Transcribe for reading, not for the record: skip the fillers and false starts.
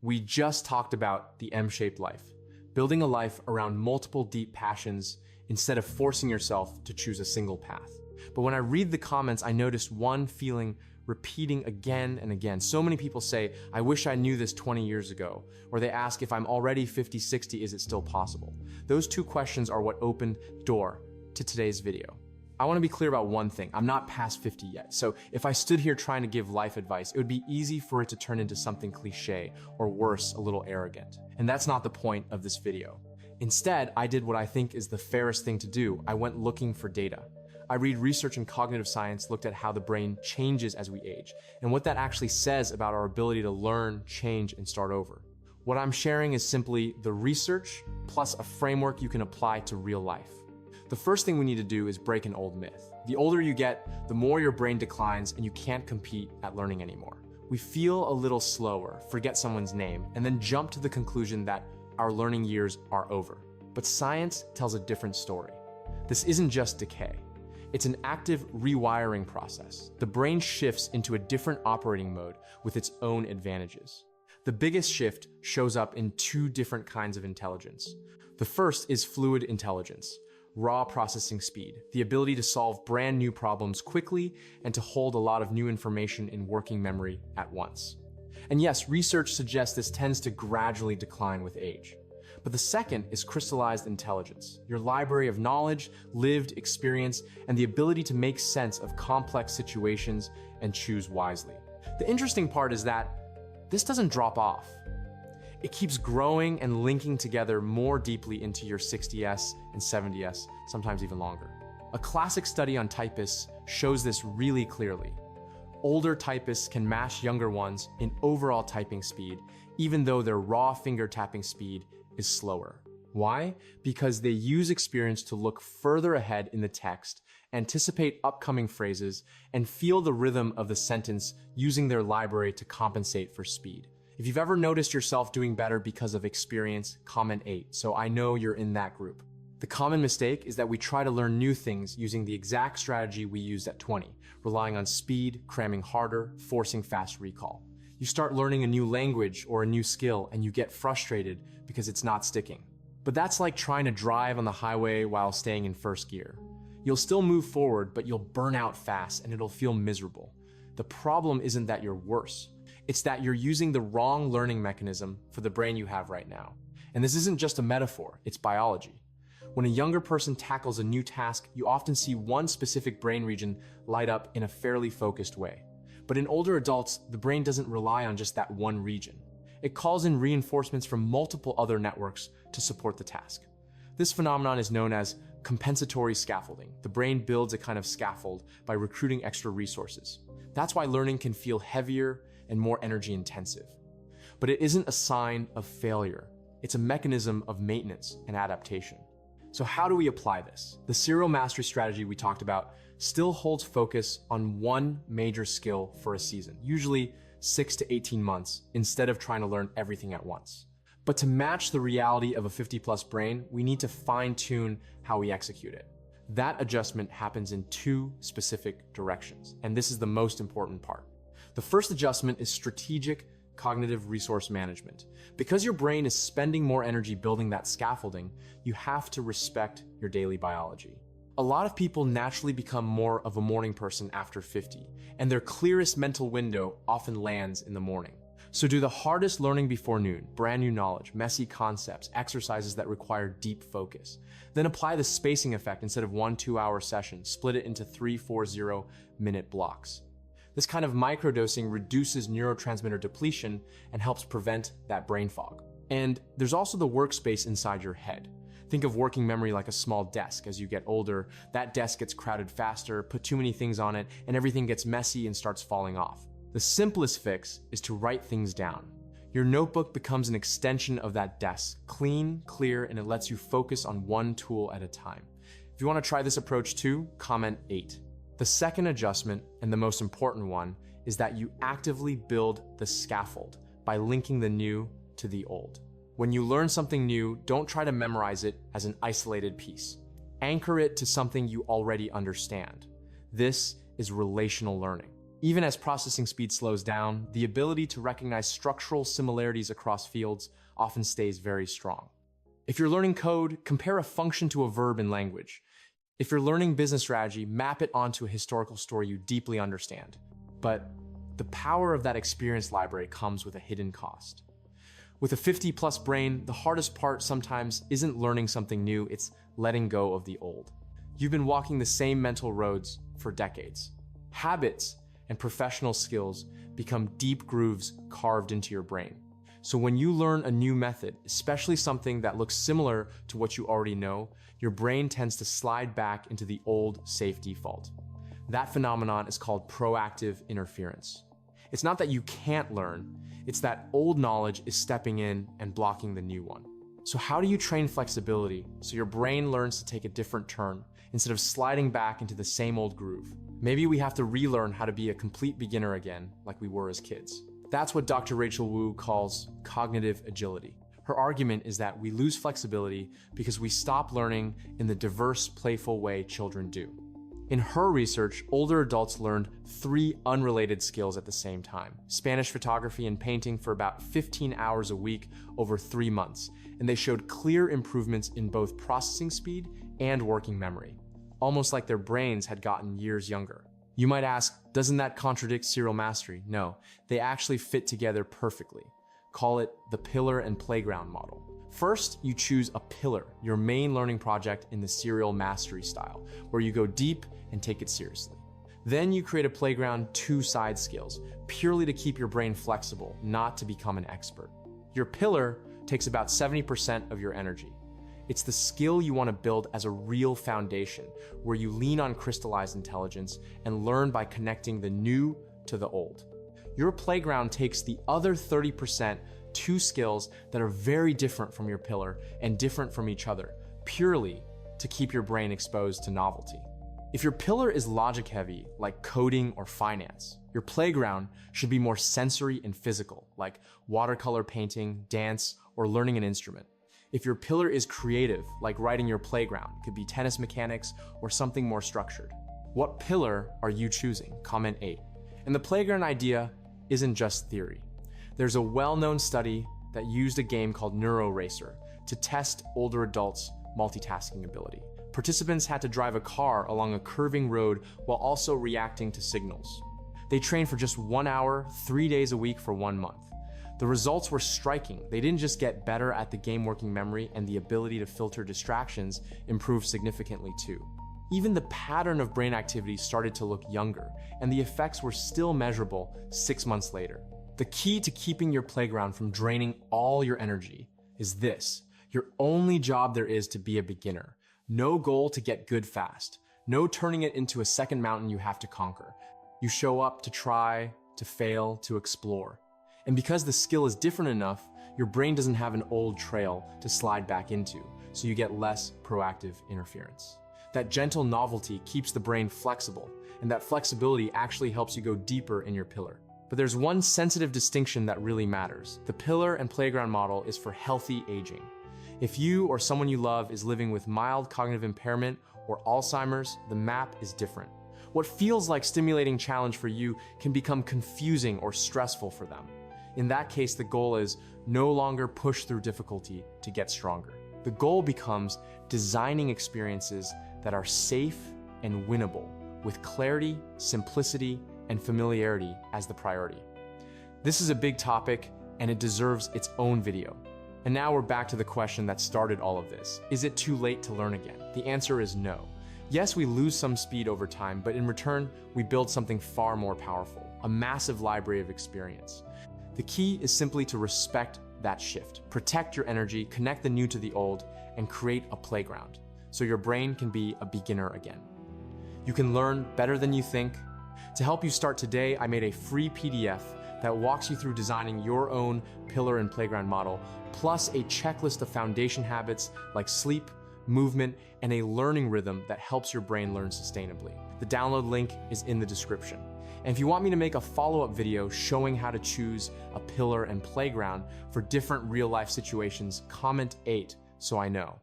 We just talked about the M-shaped life, building a life around multiple deep passions instead of forcing yourself to choose a single path. But when I read the comments, I noticed one feeling repeating again and again. So many people say, I wish I knew this 20 years ago, or they ask if I'm already 50, 60, is it still possible? Those two questions are what opened the door to today's video. I want to be clear about one thing. I'm not past 50 yet. So if I stood here trying to give life advice, it would be easy for it to turn into something cliche, or worse, a little arrogant. And that's not the point of this video. Instead, I did what I think is the fairest thing to do. I went looking for data. I read research in cognitive science, looked at how the brain changes as we age, and what that actually says about our ability to learn, change, and start over. What I'm sharing is simply the research plus a framework you can apply to real life. The first thing we need to do is break an old myth. The older you get, the more your brain declines and you can't compete at learning anymore. We feel a little slower, forget someone's name, and then jump to the conclusion that our learning years are over. But science tells a different story. This isn't just decay. It's an active rewiring process. The brain shifts into a different operating mode with its own advantages. The biggest shift shows up in two different kinds of intelligence. The first is fluid intelligence, raw processing speed, the ability to solve brand new problems quickly and to hold a lot of new information in working memory at once. And yes, research suggests this tends to gradually decline with age. But the second is crystallized intelligence, your library of knowledge, lived experience, and the ability to make sense of complex situations and choose wisely. The interesting part is that this doesn't drop off. It keeps growing and linking together more deeply into your 60s and 70s, sometimes even longer. A classic study on typists shows this really clearly. Older typists can match younger ones in overall typing speed, even though their raw finger tapping speed is slower. Why? Because they use experience to look further ahead in the text, anticipate upcoming phrases, and feel the rhythm of the sentence using their library to compensate for speed. If you've ever noticed yourself doing better because of experience, comment 8, so I know you're in that group. The common mistake is that we try to learn new things using the exact strategy we used at 20, relying on speed, cramming harder, forcing fast recall. You start learning a new language or a new skill and you get frustrated because it's not sticking. But that's like trying to drive on the highway while staying in first gear. You'll still move forward, but you'll burn out fast and it'll feel miserable. The problem isn't that you're worse. It's that you're using the wrong learning mechanism for the brain you have right now. And this isn't just a metaphor, it's biology. When a younger person tackles a new task, you often see one specific brain region light up in a fairly focused way. But in older adults, the brain doesn't rely on just that one region. It calls in reinforcements from multiple other networks to support the task. This phenomenon is known as compensatory scaffolding. The brain builds a kind of scaffold by recruiting extra resources. That's why learning can feel heavier and more energy intensive. But it isn't a sign of failure. It's a mechanism of maintenance and adaptation. So how do we apply this? The serial mastery strategy we talked about still holds focus on one major skill for a season, usually 6 to 18 months, instead of trying to learn everything at once. But to match the reality of a 50-plus brain, we need to fine-tune how we execute it. That adjustment happens in two specific directions, and this is the most important part. The first adjustment is strategic cognitive resource management. Because your brain is spending more energy building that scaffolding, you have to respect your daily biology. A lot of people naturally become more of a morning person after 50, and their clearest mental window often lands in the morning. So do the hardest learning before noon, brand new knowledge, messy concepts, exercises that require deep focus. Then apply the spacing effect instead of 1 2-hour session, split it into 3-4-0 minute blocks. This kind of microdosing reduces neurotransmitter depletion and helps prevent that brain fog. And there's also the workspace inside your head. Think of working memory like a small desk. As you get older, that desk gets crowded faster, put too many things on it, and everything gets messy and starts falling off. The simplest fix is to write things down. Your notebook becomes an extension of that desk, clean, clear, and it lets you focus on one tool at a time. If you want to try this approach too, comment 8. The second adjustment, and the most important one, is that you actively build the scaffold by linking the new to the old. When you learn something new, don't try to memorize it as an isolated piece. Anchor it to something you already understand. This is relational learning. Even as processing speed slows down, the ability to recognize structural similarities across fields often stays very strong. If you're learning code, compare a function to a verb in language. If you're learning business strategy, map it onto a historical story you deeply understand. But the power of that experience library comes with a hidden cost. With a 50-plus brain, the hardest part sometimes isn't learning something new, it's letting go of the old. You've been walking the same mental roads for decades. Habits and professional skills become deep grooves carved into your brain. So when you learn a new method, especially something that looks similar to what you already know, your brain tends to slide back into the old safe default. That phenomenon is called proactive interference. It's not that you can't learn, it's that old knowledge is stepping in and blocking the new one. So how do you train flexibility so your brain learns to take a different turn instead of sliding back into the same old groove? Maybe we have to relearn how to be a complete beginner again, like we were as kids. That's what Dr. Rachel Wu calls cognitive agility. Her argument is that we lose flexibility because we stop learning in the diverse, playful way children do. In her research, older adults learned 3 unrelated skills at the same time: Spanish photography and painting for about 15 hours a week over 3 months, and they showed clear improvements in both processing speed and working memory, almost like their brains had gotten years younger. You might ask, doesn't that contradict serial mastery? No, they actually fit together perfectly. Call it the pillar and playground model. First, you choose a pillar, your main learning project in the serial mastery style, where you go deep and take it seriously. Then you create a playground 2 side skills, purely to keep your brain flexible, not to become an expert. Your pillar takes about 70% of your energy. It's the skill you want to build as a real foundation, where you lean on crystallized intelligence and learn by connecting the new to the old. Your playground takes the other 30%, 2 skills that are very different from your pillar and different from each other, purely to keep your brain exposed to novelty. If your pillar is logic heavy, like coding or finance, your playground should be more sensory and physical, like watercolor painting, dance, or learning an instrument. If your pillar is creative, like writing your playground, could be tennis mechanics or something more structured. What pillar are you choosing? Comment 8. And the playground idea isn't just theory. There's a well-known study that used a game called NeuroRacer to test older adults' multitasking ability. Participants had to drive a car along a curving road while also reacting to signals. They trained for just 1 hour, 3 days a week for 1 month. The results were striking. They didn't just get better at the game working memory, and the ability to filter distractions improved significantly too. Even the pattern of brain activity started to look younger, and the effects were still measurable 6 months later. The key to keeping your playground from draining all your energy is this: your only job there is to be a beginner. No goal to get good fast. No turning it into a second mountain you have to conquer. You show up to try, to fail, to explore. And because the skill is different enough, your brain doesn't have an old trail to slide back into, so you get less proactive interference. That gentle novelty keeps the brain flexible, and that flexibility actually helps you go deeper in your pillar. But there's one sensitive distinction that really matters. The pillar and playground model is for healthy aging. If you or someone you love is living with mild cognitive impairment or Alzheimer's, the map is different. What feels like stimulating challenge for you can become confusing or stressful for them. In that case, the goal is no longer push through difficulty to get stronger. The goal becomes designing experiences that are safe and winnable, with clarity, simplicity, and familiarity as the priority. This is a big topic, and it deserves its own video. And now we're back to the question that started all of this. Is it too late to learn again? The answer is no. Yes, we lose some speed over time, but in return, we build something far more powerful, a massive library of experience. The key is simply to respect that shift, protect your energy, connect the new to the old, and create a playground so your brain can be a beginner again. You can learn better than you think. To help you start today, I made a free PDF that walks you through designing your own pillar and playground model, plus a checklist of foundation habits like sleep, movement, and a learning rhythm that helps your brain learn sustainably. The download link is in the description. And if you want me to make a follow-up video showing how to choose a pillar and playground for different real-life situations, comment 8 so I know.